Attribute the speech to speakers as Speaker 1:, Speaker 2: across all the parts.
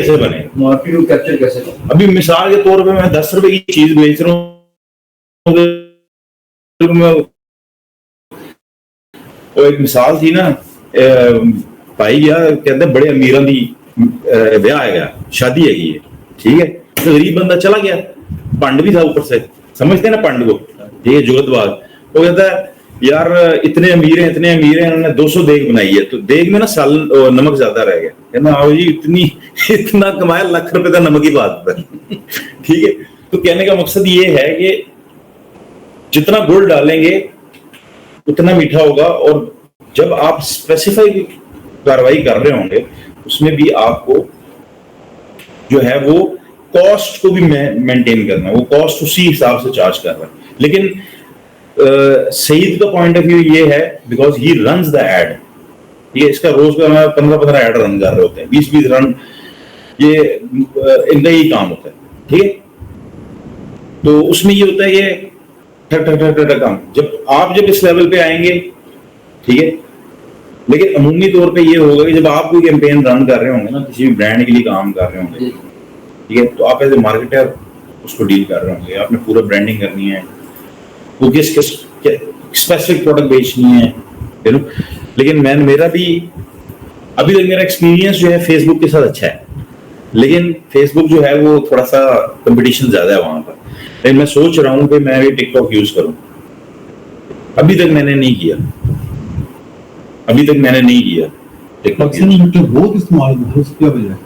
Speaker 1: कैसे बने,
Speaker 2: मार्केट को कैप्चर कैसे करें।
Speaker 1: अभी मिसाल के तौर पे मैं 10 रुपए की चीज बेच रहा हूँ, एक मिसाल थी ना, भाई यार कहते बड़े अमीरां दी ब्याह है, शादी है ये, ठीक है, तो गरीब बंदा चला गया, पंड भी था ऊपर से, समझते हैं ना पंड को, ये जुगतबाज, वो कहता है यार इतने अमीर हैं इन्होंने 200 देग बनाई है, तो देग में ना साल नमक ज्यादा रह गया, कहना आओ जी इतना कमाया, लाख रुपए का नमक ही बात पर ठीक है। तो कहने का मकसद ये है कि जितना गुड़ डालेंगे उतना मीठा होगा, और जब आप स्पेसिफाई कार्रवाई कर रहे होंगे उसमें भी आपको जो है वो कॉस्ट को भी मेंटेन करना है, वो कॉस्ट उसी हिसाब से चार्ज कर रहा है। लेकिन सईद का पॉइंट ऑफ व्यू ये है, because he runs the ad, ये इसका रोज का 15-15 एड रन कर रहे होते हैं, 20-20 रन, ये इनका ही काम होता है, ठीक है। तो उसमें ये होता है ये ठक काम, जब इस लेवल पे आएंगे, ठीक है। लेकिन अमूमी तौर पे ये होगा कि जब आप कोई कैंपेन रन कर रहे होंगे ना, किसी भी ब्रांड के लिए काम कर रहे होंगे, ठीक है, तो आप एज ए मार्केटर उसको डील कर रहे होंगे, आपने पूरा ब्रांडिंग करनी है, वो किस स्पेसिफिक प्रोडक्ट बेचनी है, यू नो। लेकिन मेरा भी अभी तक मेरा एक्सपीरियंस जो है फेसबुक के साथ अच्छा है, लेकिन फेसबुक जो है वो थोड़ा सा कंपटीशन ज्यादा है वहां पर। लेकिन मैं सोच रहा हूँ कि मैं भी टिकटॉक यूज करूँ, अभी तक मैंने नहीं किया टिकटॉक।
Speaker 2: बहुत इस्तेमाल क्या वजह है?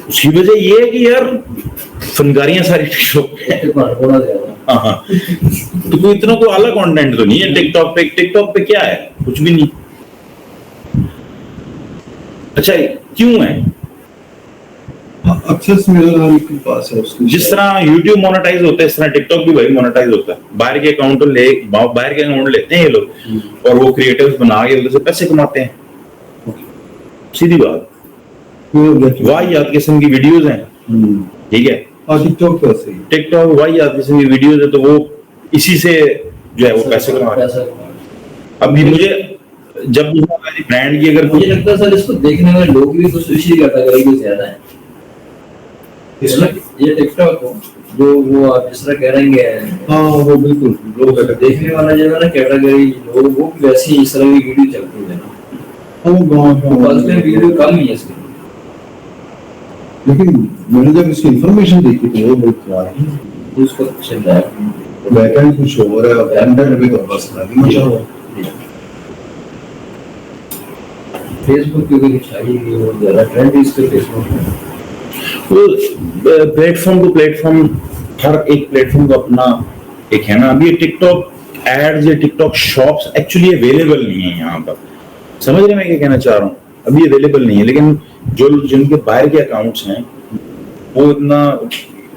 Speaker 1: उसकी वजह ये है कि यार फनकारियां सारी टिकटॉक पे, हाँ, तो कोई इतना कोई अलग कंटेंट तो नहीं है टिकटॉक पे क्या है, कुछ भी नहीं। अच्छा क्यों है?
Speaker 2: एक्सेस मेरे पास है उसकी,
Speaker 1: जिस तरह यूट्यूब मोनेटाइज होता है इस तरह टिकटॉक भी भाई मोनेटाइज होता है। बाहर के अकाउंट लेते हैं ये लोग और वो क्रिएटिव्स बना के उधर से पैसे कमाते हैं, सीधी बात। वाहियात किस्म की वीडियोस हैं, ठीक है,
Speaker 2: और
Speaker 1: टिकटॉक वाहियात किस्म की वीडियोस है, तो वो इसी से जो है वो पैसे कमा रहे हैं। अभी मुझे जब ब्रांड की अगर
Speaker 3: मुझे लगता है सर इसको देखने वाले लोग भी कुछ इसी कैटेगरी ज्यादा है, ये टिकटॉक को जो वो आप जिस तरह कह रहे हैं,
Speaker 2: हाँ वो बिल्कुल
Speaker 3: लोग देखने वाला जो है ना कैटेगरी लोग, वो वैसी इस तरह की वीडियो चलती है ना, वो वीडियो कम ही है इसकी।
Speaker 2: लेकिन मैंने जब इसकी इंफॉर्मेशन देखी तो वो बहुत खराब है,
Speaker 3: उसको चल रहा है
Speaker 2: बैकएंड कुछ हो रहा है, बैकएंड में तो बस नहीं मचा हुआ।
Speaker 3: फेसबुक की कोई चाहिए वो ज्यादा ट्रेंड इस पे फेसबुक है,
Speaker 1: वो प्लेटफॉर्म टू प्लेटफॉर्म, हर एक प्लेटफॉर्म का अपना एक है ना। अभी टिकटॉक एड्स या टिकटॉक शॉप्स एक्चुअली अवेलेबल नहीं है यहाँ पर, समझ रहे मैं क्या कहना चाह रहा हूँ, अभी अवेलेबल नहीं है। लेकिन जो जिनके बाहर के अकाउंट्स हैं वो इतना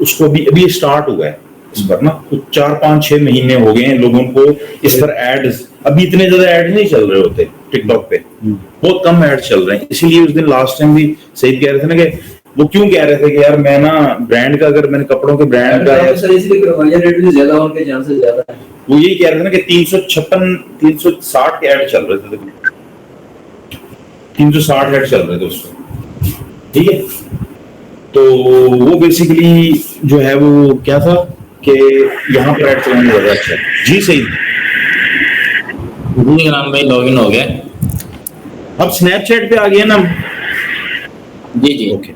Speaker 1: उसको अभी स्टार्ट हुआ है इस पर ना, कुछ 4-5-6 महीने हो गए हैं लोगों को इस पर एड्स, अभी इतने ज्यादा एड्स नहीं चल रहे होते टिकटॉक पे, बहुत कम एड्स चल रहे हैं। इसीलिए उस दिन लास्ट टाइम भी सही कह रहे थे ना कि वो क्यों कह रहे थे कि यार मैं ना ब्रांड का, अगर मैंने कपड़ों के ब्रांड का
Speaker 3: रेट भी ज्यादा होने के चांसेस ज्यादा है,
Speaker 1: वो यही कह रहे थे ना कि 360 के ऐड चल रहे थे, 360 ऐड चल रहे थे उसमें, ठीक है। तो वो बेसिकली जो है वो क्या था कि यहाँ पर ऐड चलाने लगा। अच्छा जी सही
Speaker 4: जी राम भाई लॉगिन हो गया,
Speaker 1: अब स्नैपचैट पे आ गया ना।
Speaker 4: जी जी
Speaker 1: ओके,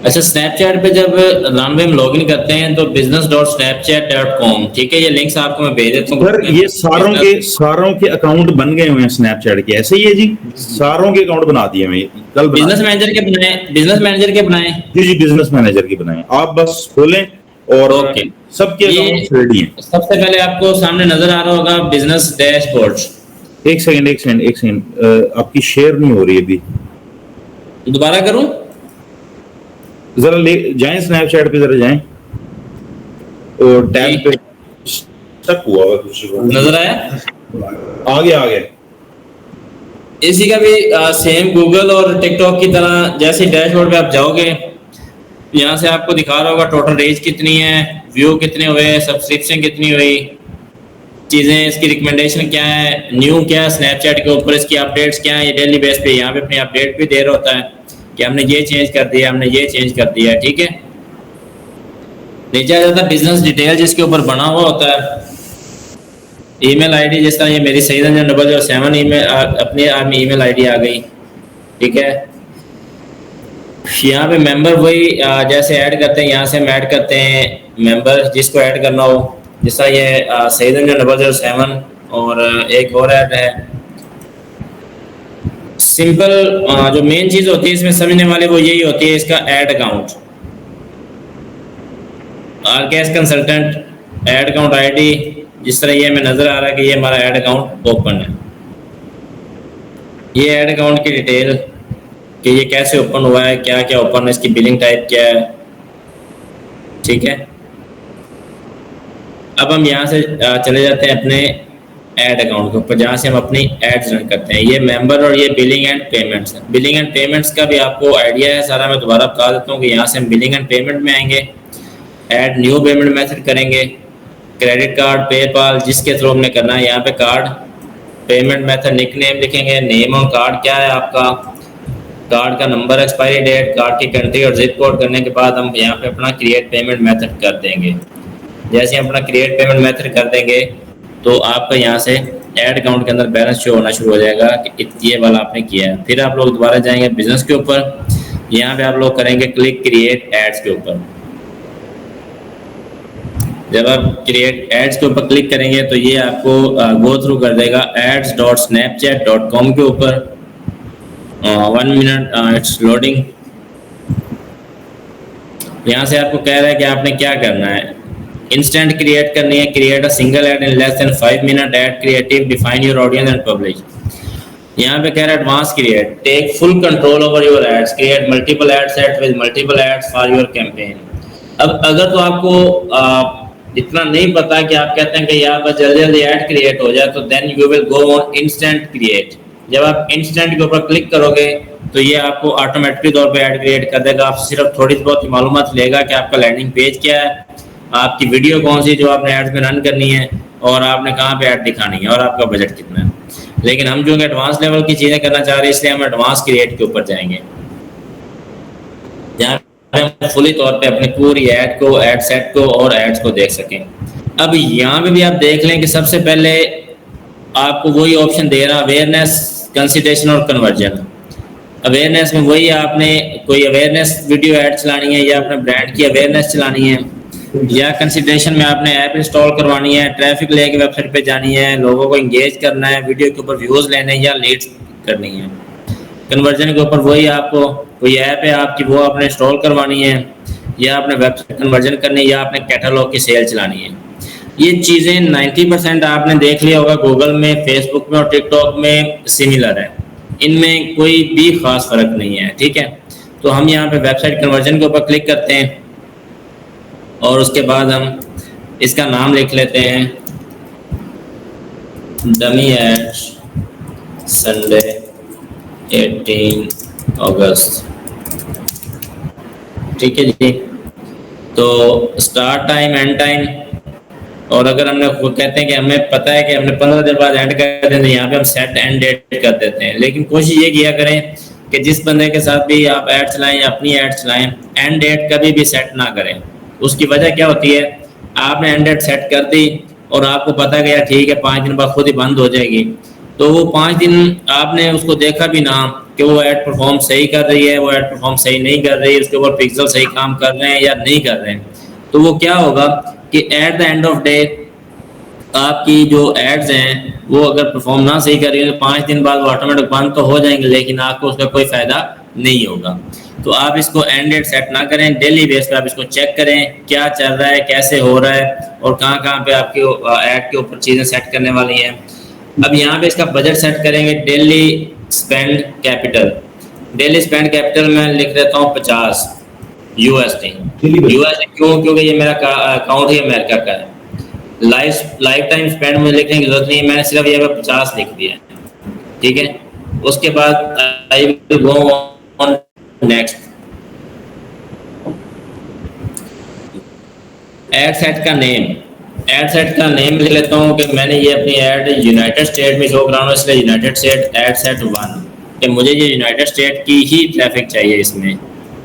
Speaker 4: अच्छा स्नैपचैट पे जब राम भाई हम लॉगिन करते हैं तो business.snapchat.com, ठीक है, ये लिंक्स आपको मैं भेज देता हूँ।
Speaker 1: सर ये सारों के अकाउंट बन गए हुए हैं स्नैपचैट के, ऐसे ही है जी, सारों के अकाउंट बना दिए मैं कल,
Speaker 4: बिजनेस मैनेजर के बनाए,
Speaker 1: जी बिजनेस मैनेजर के बनाए, आप बस खोलें और
Speaker 4: ओके
Speaker 1: सबके अकाउंट रेडी हैं।
Speaker 4: सबसे पहले आपको सामने नजर आ रहा होगा बिजनेस डैशबोर्ड।
Speaker 1: एक सेकंड आपकी शेयर नहीं हो रही अभी,
Speaker 4: दोबारा करूं?
Speaker 1: जरा ले जाएं स्नैपचैट पे, जरा जाएं और टैब पे स्टक हुआ है कुछ,
Speaker 4: नजर आया?
Speaker 1: आ गया
Speaker 4: इसी का भी सेम गूगल और टिकटॉक की तरह जैसे डैशबोर्ड पे आप जाओगे, यहाँ से आपको दिखा रहा होगा टोटल रेंज कितनी है, व्यू कितने हुए, सब्सक्रिप्शन कितनी हुई, चीज़ें, इसकी रिकमेंडेशन क्या है, न्यू क्या है स्नैपचैट के ऊपर, इसकी अपडेट्स क्या है, ये डेली बेस पे यहाँ पे अपनी अपडेट भी दे रहा होता है कि हमने ये चेंज कर दिया, हमने ये चेंज कर दिया, ठीक है। नीचे आ जाता है बिजनेस डिटेल, जिसके ऊपर बना हुआ होता है ईमेल आईडी। जिस तरह ये मेरी Saeed007 ईमेल अपनी ईमेल आईडी आ गई, ठीक है। यहाँ पे मेंबर वही जैसे ऐड करते हैं, यहाँ से हम ऐड करते हैं मेंबर जिसको ऐड करना हो। जिस तरह ये Saeed007 और एक और ऐड है सिंपल। जो मेन चीज़ होती है इसमें समझने वाले वो यही होती है इसका add account. RKS consultant add account ID, जिस तरह ये हमें नज़र आ रहा है कि ये हमारा ऐड अकाउंट ओपन है। ये ऐड अकाउंट की डिटेल कि ये कैसे ओपन हुआ है, क्या क्या ओपन है, इसकी बिलिंग टाइप क्या है, ठीक है। अब हम यहाँ से चले जाते हैं अपने ऐड अकाउंट के ऊपर, जहाँ से हम अपनी एड्स रन करते हैं। ये मेंबर और ये बिलिंग एंड पेमेंट्स है। बिलिंग एंड पेमेंट्स का भी आपको आइडिया है सारा, मैं दोबारा बता देता हूँ कि यहाँ से हम बिलिंग एंड पेमेंट में आएंगे, ऐड न्यू पेमेंट मेथड करेंगे, क्रेडिट कार्ड, पेपाल, जिसके थ्रू हमने करना है। यहाँ पे card, payment method, nickname लिखेंगे, नेम ऑन कार्ड क्या है आपका, कार्ड का नंबर, एक्सपायरी डेट, कार्ड की कंट्री और जिप कोड करने के बाद हम यहाँ पे अपना क्रिएट पेमेंट मेथड कर देंगे। जैसे हम अपना क्रिएट पेमेंट मेथड कर देंगे तो आपका यहाँ से ऐड अकाउंट के अंदर बैलेंस शो होना शुरू हो जाएगा कि ये वाला आपने किया है। फिर आप लोग दोबारा जाएंगे बिजनेस के ऊपर, यहाँ पे आप लोग करेंगे क्लिक क्रिएट एड्स के ऊपर। जब आप क्रिएट एड्स के ऊपर क्लिक करेंगे तो ये आपको गो थ्रू कर देगा ads.snapchat.com के ऊपर। 1 मिनट इट्स लोडिंग। यहाँ से आपको कह रहा है कि आपने क्या करना है, इंस्टेंट क्रिएट करनी है, create a single ad in less than 5 minute, ad creative, define your audience and publish. यहाँ पे कह रहा है advance create, take full control over your ads, create multiple ad set with multiple ads for your campaign. अब अगर तो आपको इतना नहीं पता कि आप कहते हैं कि यार बस जल्दी जल्दी ऐड क्रिएट हो जाए, तो then you will go on instant create. जब आप इंस्टेंट के ऊपर क्लिक करोगे तो ये आपको ऑटोमेटिकली तौर पे ऐड क्रिएट कर देगा। आप सिर्फ थोड़ी बहुत मालूमात लेगा कि आपका लैंडिंग पेज क्या है, आपकी वीडियो कौन सी जो आपने एड्स में रन करनी है, और आपने कहाँ पे ऐड दिखानी है, और आपका बजट कितना है। लेकिन हम जो एडवांस लेवल की चीज़ें करना चाह रहे हैं, इसलिए हम एडवांस क्रिएट के ऊपर जाएंगे, जहाँ हम फुली तौर पे अपनी पूरी ऐड को, ऐड सेट को और एड्स को देख सकें। अब यहाँ पे भी आप देख लें कि सबसे पहले आपको वही ऑप्शन दे रहा, अवेयरनेस, कंसिडरेशन और कन्वर्जन। अवेयरनेस में वही आपने कोई अवेयरनेस वीडियो ऐड चलानी है, या अपने ब्रांड की अवेयरनेस चलानी है, या कंसिडरेशन में आपने ऐप इंस्टॉल करवानी है, ट्रैफिक लेके वेबसाइट पे जानी है, लोगों को एंगेज करना है, वीडियो के ऊपर व्यूज लेने या लीड्स करनी है। कन्वर्जन के ऊपर वही आपको कोई ऐप है आपकी, वो आपने इंस्टॉल करवानी है, या आपने वेबसाइट कन्वर्जन करनी है, या आपने कैटलॉग की सेल चलानी है। ये चीज़ें 90% आपने देख लिया होगा गूगल में, फेसबुक में और टिकटॉक में सिमिलर है, इनमें कोई भी खास फर्क नहीं है, ठीक है। तो हम यहाँ पे वेबसाइट कन्वर्जन के ऊपर क्लिक करते हैं और उसके बाद हम इसका नाम लिख लेते हैं डमी एड्स संडे 18 अगस्त, ठीक है जी। तो स्टार्ट टाइम, एंड टाइम, और अगर हमने कहते हैं कि हमें पता है कि हमने 15 दिन बाद ऐड कर देते हैं, यहाँ पे हम सेट एंड डेट कर देते हैं। लेकिन कोशिश ये किया करें कि जिस बंदे के साथ भी आप ऐड चलाएं या अपनी ऐड चलाएं, एंड डेट कभी भी सेट ना करें। उसकी वजह क्या होती है, आपने एंड डेट सेट कर दी और आपको पता है कि यार ठीक है 5 दिन बाद खुद ही बंद हो जाएगी, तो वो 5 दिन आपने उसको देखा भी ना कि वो ऐड परफॉर्म सही कर रही है, वो ऐड परफॉर्म सही नहीं कर रही है, उसके ऊपर पिक्सल सही काम कर रहे हैं या नहीं कर रहे हैं, तो वो क्या होगा कि at the end of day आपकी जो एड्स हैं वो अगर परफॉर्म ना सही कर रही है तो 5 दिन बाद वो ऑटोमेटिक बंद तो हो जाएंगे, लेकिन आपको उसका कोई फ़ायदा नहीं होगा। तो आप इसको एंड डेट सेट ना करें, डेली बेस पे आप इसको चेक करें क्या चल रहा है, कैसे हो रहा है, और कहाँ कहाँ पे आपके ऐड के ऊपर चीज़ें सेट करने वाली हैं। अब यहाँ पे इसका बजट सेट करेंगे, daily spend capital. Daily spend capital मैं लिख देता हूँ 50 USD। क्यों? क्योंकि ये मेरा अकाउंट ही अमेरिका का है। लाइफ टाइम स्पेंड में लिखने की जरूरत नहीं है, मैंने सिर्फ ये 50 लिख दिया, ठीक है। उसके बाद आई will go on next. Add set का नेम एड सेट का नेम लिख लेता हूँ कि मैंने ये अपनी ऐड यूनाइटेड स्टेट में शो कराना है, इसलिए यूनाइटेड स्टेट एड सेट 1 कि मुझे ये यूनाइटेड स्टेट की ही ट्रैफिक चाहिए इसमें।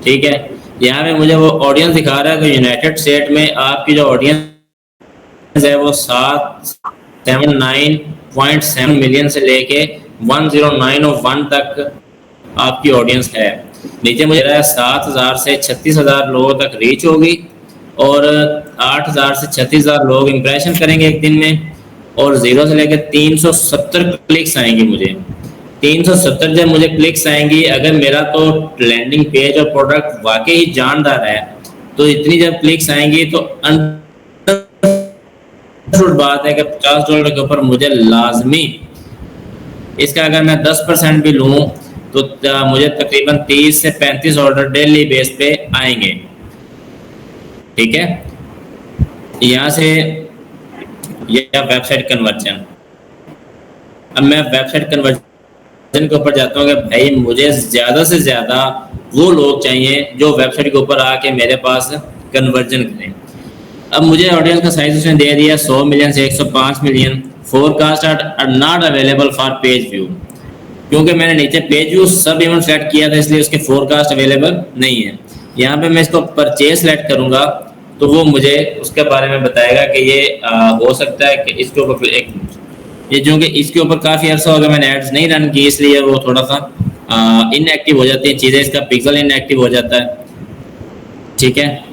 Speaker 4: ठीक है, यहाँ पे मुझे वो ऑडियंस दिखा रहा है कि यूनाइटेड स्टेट में आपकी जो ऑडियंस है वो 779.7 मिलियन से लेके 1091 तक आपकी ऑडियंस है। नीचे मुझे रहा है 7,000 से 36,000 लोगों तक रीच होगी और 8,000 से 36,000 लोग इंप्रेशन करेंगे एक दिन में, और 0 से लेकर 370 क्लिक्स आएंगी मुझे। 370 जब मुझे क्लिक्स आएंगी, अगर मेरा तो लैंडिंग पेज और प्रोडक्ट वाकई ही जानदार है तो इतनी जब क्लिक्स आएंगी तो बात है कि $50 के ऊपर मुझे लाजमी इसका अगर मैं 10% भी लूँ तो मुझे तकरीबन 30 से 35 ऑर्डर डेली बेस पे आएंगे। ठीक है, यहाँ से यह वेबसाइट कन्वर्जन। अब मैं वेबसाइट कन्वर्जन के ऊपर जाता हूँ कि भाई मुझे ज़्यादा से ज़्यादा वो लोग चाहिए जो वेबसाइट के ऊपर आके मेरे पास कन्वर्जन करें। अब मुझे ऑडियंस का साइज उसने दे दिया 100 मिलियन से 105 million. Forecast are not available for page view, क्योंकि मैंने नीचे पेज व्यू सब इवेंट सेलेक्ट किया था इसलिए उसके फोरकास्ट अवेलेबल नहीं है। यहाँ पे मैं इसको परचेज सेलेक्ट करूँगा तो वो मुझे उसके बारे में बताएगा कि ये हो सकता है कि इसके ऊपर एक ये जो कि इसके ऊपर काफ़ी अर्सा होगा मैंने एड्स नहीं रन की, इसलिए वो थोड़ा सा इनएक्टिव हो जाती है चीज़ें, इसका पिक्सल इनएक्टिव हो जाता है। ठीक है,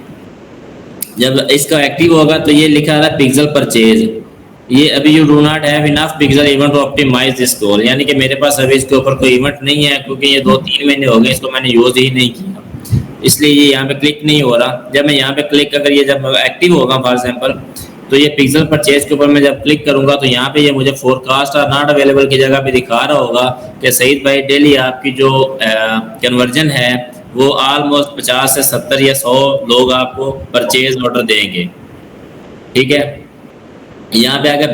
Speaker 4: जब इसका एक्टिव होगा तो ये लिखा रहा है पिक्सल परचेज, ये अभी you do not have enough pixel event to optimize this goal, यानी कि मेरे पास अभी इसके ऊपर कोई इवेंट नहीं है क्योंकि ये 2-3 महीने हो गए इसको मैंने यूज़ ही नहीं किया, इसलिए ये यहाँ पे क्लिक नहीं हो रहा। जब मैं यहाँ पे क्लिक अगर ये जब एक्टिव होगा फॉर एग्जांपल तो ये पिक्सल परचेज के ऊपर मैं जब क्लिक करूंगा तो यहाँ पे ये मुझे फोरकास्ट और नॉट अवेलेबल की जगह पे दिखा रहा होगा कि सईद भाई डेली आपकी जो कन्वर्जन है वो ऑलमोस्ट 50 से 70 या 100 लोग आपको परचेज ऑर्डर देंगे। ठीक है, यहाँ पे आ गया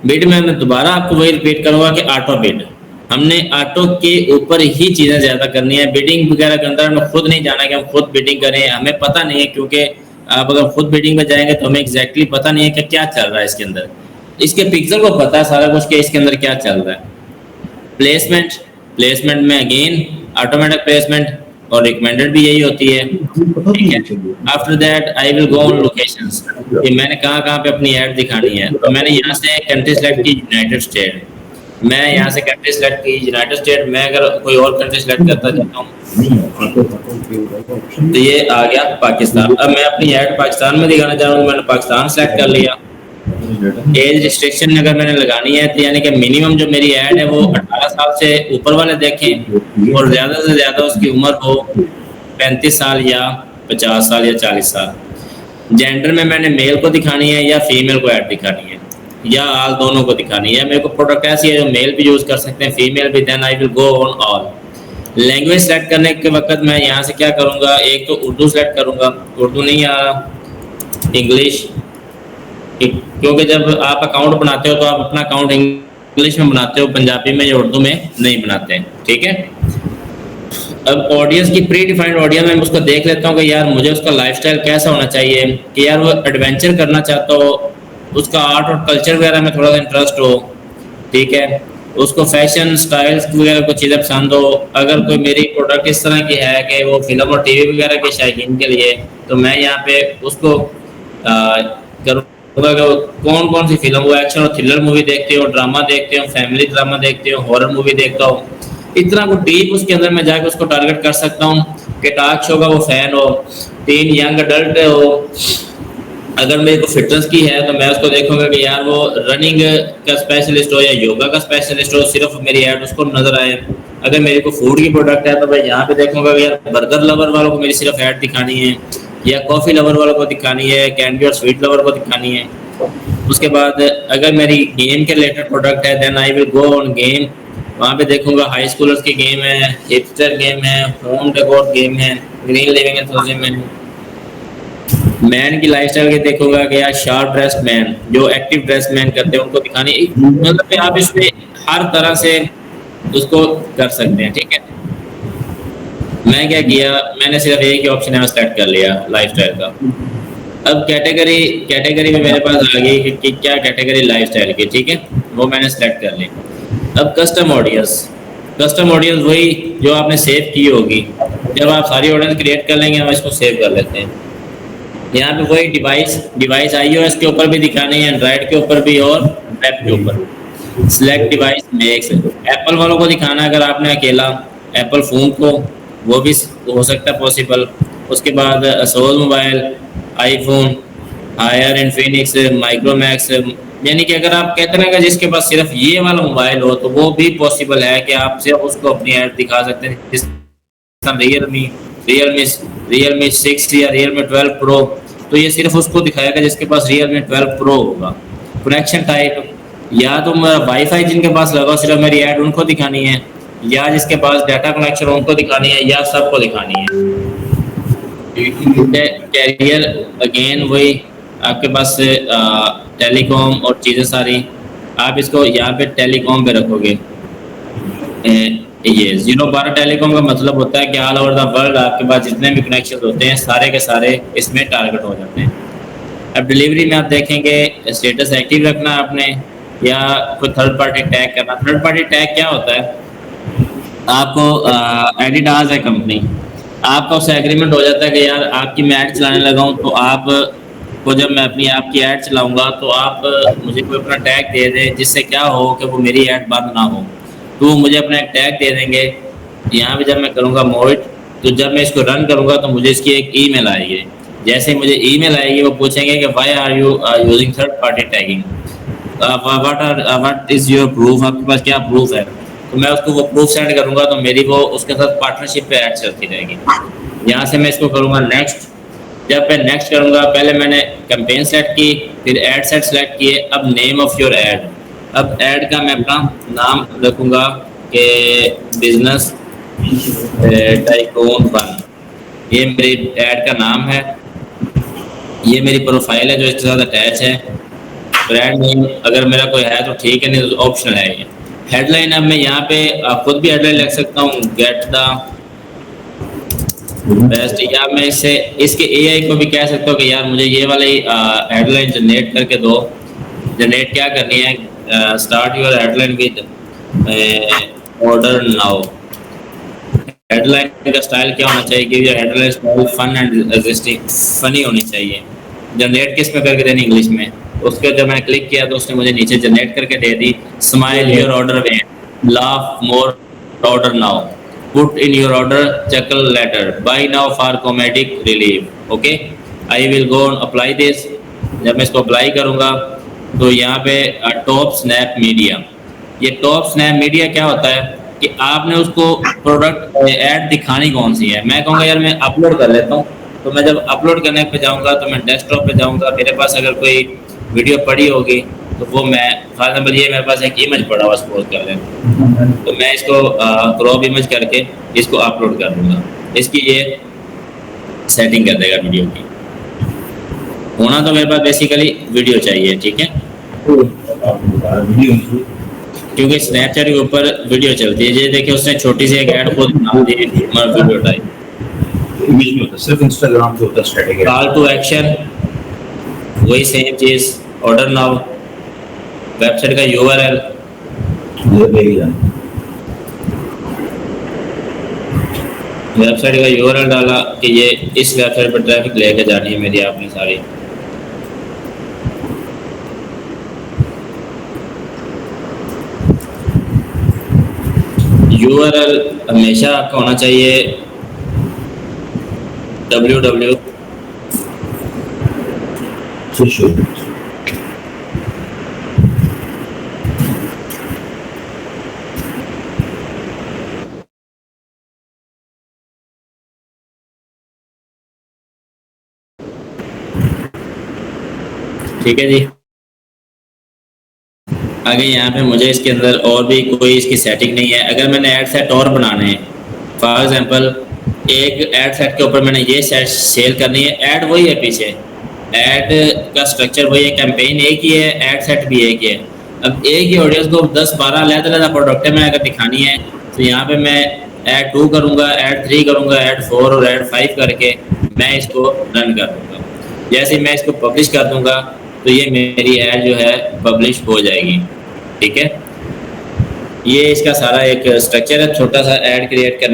Speaker 4: बिड में मैं दोबारा आपको वही रिपीट करूंगा कि ऑटो बिड, हमने ऑटो के ऊपर ही चीज़ें ज़्यादा करनी है। बिडिंग वगैरह के अंदर हमें खुद नहीं जाना कि हम खुद बिडिंग करें, हमें पता नहीं है, क्योंकि आप अगर खुद बिडिंग में जाएंगे तो हमें एग्जैक्टली पता नहीं है कि क्या चल रहा है इसके अंदर। इसके पिक्सल को पता है सारा कुछ कि इसके अंदर क्या चल रहा है। प्लेसमेंट में अगेन ऑटोमेटिक प्लेसमेंट और रिकमेंडेड भी यही होती है। ठीक है, after that I will go on locations, कि मैंने कहाँ पे अपनी ऐड दिखानी है। तो मैंने यहाँ से कंट्री सेलेक्ट की यूनाइटेड स्टेट, मैं यहाँ से कंट्री सेलेक्ट की यूनाइटेड स्टेट, मैं अगर कोई और कंट्री सेलेक्ट करता जाता हूँ तो ये आ गया पाकिस्तान। अब मैं अपनी ऐड पाकिस्तान में दिखाना चाह रहा हूँ, मैंने पाकिस्तान सेलेक्ट कर लिया। एज रिस्ट्रिक्शन अगर मैंने लगानी है तो यानी कि मिनिमम जो मेरी ऐड है वो 18 साल से ऊपर वाले देखें और ज़्यादा से ज़्यादा उसकी उम्र हो 35 साल या 50 साल या 40 साल। जेंडर में मैंने मेल को दिखानी है या फीमेल को ऐड दिखानी है या आल दोनों को दिखानी है। मेरे को प्रोडक्ट ऐसी है जो मेल भी यूज़ कर सकते हैं, फीमेल भी, then I will go on all. Language select करने के वक्त मैं यहाँ से क्या करूँगा, एक तो उर्दू सेलेक्ट करूँगा, उर्दू नहीं आ रहा, इंग्लिश, क्योंकि जब आप अकाउंट बनाते हो तो आप अपना अकाउंट इंग्लिश में बनाते हो, पंजाबी में या उर्दू में नहीं बनाते हैं। ठीक है, अब ऑडियंस की प्री डिफाइंड ऑडियंस में उसको देख लेता हूँ कि यार मुझे उसका लाइफस्टाइल कैसा होना चाहिए, कि यार वो एडवेंचर करना चाहता हो, उसका आर्ट और कल्चर वगैरह में थोड़ा सा इंटरेस्ट हो। ठीक है, उसको फैशन स्टाइल्स वगैरह को चीज़ें पसंद हो। अगर कोई मेरी प्रोडक्ट इस तरह की है कि वो फिल्म और टीवी वगैरह के शौकीन के लिए, तो मैं यहाँ पे उसको करूँगा कि कौन कौन सी फिल्म, वो एक्शन और थ्रिलर मूवी देखते हो, ड्रामा देखते हो, फैमिली ड्रामा देखते हो, हॉरर मूवी देखता हो, इतना को डीप उसके अंदर मैं जाकर उसको टारगेट कर सकता हूँ कि टॉक शो का वो फैन हो, टीन यंग अडल्ट हो। अगर मेरे को फिटनेस की है तो मैं उसको देखूंगा कि यार वो रनिंग का स्पेशलिस्ट हो या योगा का स्पेशलिस्ट हो, सिर्फ मेरी ऐड उसको नजर आए। अगर मेरे को फूड की प्रोडक्ट है तो मैं यहाँ पे देखूंगा कि यार बर्गर लवर वालों को मेरी सिर्फ ऐड दिखानी है या कॉफ़ी लवर वालों को दिखानी है, कैंडी और स्वीट लवर को दिखानी है। उसके बाद अगर मेरी गेम के रिलेटेड प्रोडक्ट है then I will go on game, वहाँ पे देखूंगा हाई स्कूलर्स की गेम है, हिपस्टर गेम है, होम डेकोर गेम है, ग्रीन लिविंग एंथुसियाज्म है। मैन की लाइफस्टाइल के देखूंगा कि यार शार्प ड्रेस्ड मैन, जो एक्टिव ड्रेस मैन करते हैं उनको दिखानी, मतलब कि आप इसमें हर तरह से उसको कर सकते हैं। ठीक है, मैं क्या किया, मैंने सिर्फ एक ही ऑप्शन है सेलेक्ट कर लिया लाइफस्टाइल का। अब कैटेगरी कैटेगरी में मेरे पास आ गई कि क्या कैटेगरी लाइफस्टाइल की, ठीक है, वो मैंने सेलेक्ट कर ली। अब कस्टम ऑडियंस वही जो आपने सेव की होगी। जब आप सारी ऑडियंस क्रिएट कर लेंगे हम इसको सेव कर लेते हैं। यहाँ पे वही डिवाइस iOS के ऊपर भी दिखानी है, एंड्रॉइड के ऊपर भी और वेब के ऊपर। सिलेक्ट डिवाइस मेक्स, एप्पल वालों को दिखाना अगर आपने अकेला एप्पल फ़ोन को, वो भी हो सकता है पॉसिबल। उसके बाद Asus mobile, iPhone, Haier, Infinix, Micromax, यानी कि अगर आप कहते हैं कि जिसके पास सिर्फ ये वाला मोबाइल हो तो वो भी पॉसिबल है कि आप सिर्फ उसको अपनी ऐड दिखा सकते हैं। जिस रियलमी 6 या रियलमी 12 प्रो, तो ये सिर्फ उसको दिखाएगा जिसके पास रियलमी 12 प्रो होगा। कनेक्शन टाइप, या तो वाईफाई जिनके पास लगा सिर्फ मेरी ऐड उनको दिखानी है, या जिसके पास डाटा कनेक्शन उनको दिखानी है, या सबको दिखानी है। कैरियर अगेन वही आपके पास टेलीकॉम और चीज़ें सारी, आप इसको यहाँ पे टेलीकॉम पे रखोगे। ये 012 टेलीकॉम का मतलब होता है कि ऑल ओवर द वर्ल्ड आपके पास जितने भी कनेक्शन होते हैं सारे के सारे इसमें टारगेट हो जाते हैं। अब डिलीवरी में आप देखेंगे स्टेटस एक्टिव रखना आपने, या कोई थर्ड पार्टी टैग करना। थर्ड पार्टी टैग क्या होता है, आपको एडिडास है कंपनी, आपका उससे एग्रीमेंट हो जाता है कि यार आपकी मैं ऐड चलाने लगा हूँ, तो आप को जब मैं अपनी आपकी ऐड चलाऊंगा तो आप मुझे कोई अपना टैग दे दें, जिससे क्या हो कि वो मेरी ऐड बंद ना हो। तो वो मुझे अपना एक टैग दे देंगे। यहाँ पे जब मैं करूँगा मोइट, तो जब मैं इसको रन करूँगा तो मुझे इसकी एक ईमेल आएगी। जैसे मुझे ईमेल आएगी वो पूछेंगे कि why are you using third party tagging, what is your proof, आपके पास क्या प्रूफ है। तो मैं उसको वो प्रूफ सेंड करूँगा तो मेरी वो उसके साथ पार्टनरशिप पे ऐड चलती रहेगी। यहाँ से मैं इसको करूँगा नेक्स्ट। जब मैं नेक्स्ट करूँगा, पहले मैंने कैंपेन सेट की, फिर ऐड सेट सेलेक्ट किए। अब नेम ऑफ योर ऐड, अब ऐड का मैं अपना नाम रखूँगा कि बिजनेस टाइकून 1, ये मेरी ऐड का नाम है। ये मेरी प्रोफाइल है जो इसके साथ अटैच है। ब्रांड नेम अगर मेरा कोई है तो ठीक है, नहीं तो ऑप्शनल है ये। हेडलाइन, अब मैं यहाँ पे खुद भी हेडलाइन लिख सकता हूँ, गेट द बेस्ट, या मैं इसके एआई को भी कह सकता हूँ कि यार मुझे ये वाली हेडलाइन जनरेट करके दो। जनरेट क्या करनी है, start your headline with order now. Headline का स्टाइल क्या होना चाहिए कि headline style fun and existing, funny होनी चाहिए। जनरेट किस में करके देनी, इंग्लिश में। उसके जब मैंने क्लिक किया तो उसने मुझे नीचे जनरेट करके दे दी। Smile your order wait, laugh more order now, put in your order chuckle letter, buy now for comedic relief. Okay, I will go apply this. जब मैं इसको अप्लाई करूँगा तो यहाँ पे टॉप स्नैप मीडिया, ये टॉप स्नैप मीडिया क्या होता है कि आपने उसको प्रोडक्ट ऐड दिखानी कौन सी है। मैं कहूँगा यार मैं अपलोड कर लेता हूँ, तो मैं जब अपलोड करने पे जाऊँगा तो मैं डेस्कटॉप पे जाऊँगा, मेरे पास अगर कोई वीडियो पड़ी होगी तो वो मैं, फॉर एग्जाम्पल ये मेरे पास एक इमेज पड़ा हुआ सपोज कर लें, तो मैं इसको क्रॉप इमेज करके इसको अपलोड कर दूँगा। इसकी ये सेटिंग कर देगा वीडियो की। होना तो मेरे पास बेसिकली वीडियो चाहिए, ठीक है, क्योंकि स्नैपचैट के ऊपर वीडियो चलती है। ये देखिए उसने छोटी सी एक ऐड खुद बना दी, वीडियो टाइप।
Speaker 1: इमेज में होता है, सिर्फ इंस्टाग्राम पे होता है स्ट्रेटेजी।
Speaker 4: कॉल टू एक्शन वही सेम चीज, ऑर्डर नाउ, वेबसाइट का यूआरएल, वेबसाइट का यूआरएल डाला कि ये इस वेबसाइट पर ट्रैफिक लेके जानी है मेरी आपने सारी। यूआरएल हमेशा आपका होना चाहिए www। ठीक है जी। आगे यहाँ पे मुझे इसके अंदर और भी कोई इसकी सेटिंग नहीं है। अगर मैंने ऐड सेट और बनाने हैं, फॉर एग्जांपल एक ऐड सेट के ऊपर मैंने ये सेट सेल करनी है, ऐड वही है, पीछे ऐड का स्ट्रक्चर वही है, कैंपेन एक ही है, ऐड सेट भी एक ही है। अब एक ही ऑडियंस को 10-12 अलग-अलग प्रोडक्ट में अगर दिखानी है तो यहाँ पे मैं ऐड 2 करूँगा, ऐड 3 करूँगा, ऐड 4 और ऐड 5 करके मैं इसको रन कर दूँगा। जैसे ही मैं इसको पब्लिश कर दूंगा तो ये मेरी ऐड जो है पब्लिश हो जाएगी। ठीक है, ये इसका सारा एक स्ट्रक्चर है छोटा सा ऐड क्रिएट करने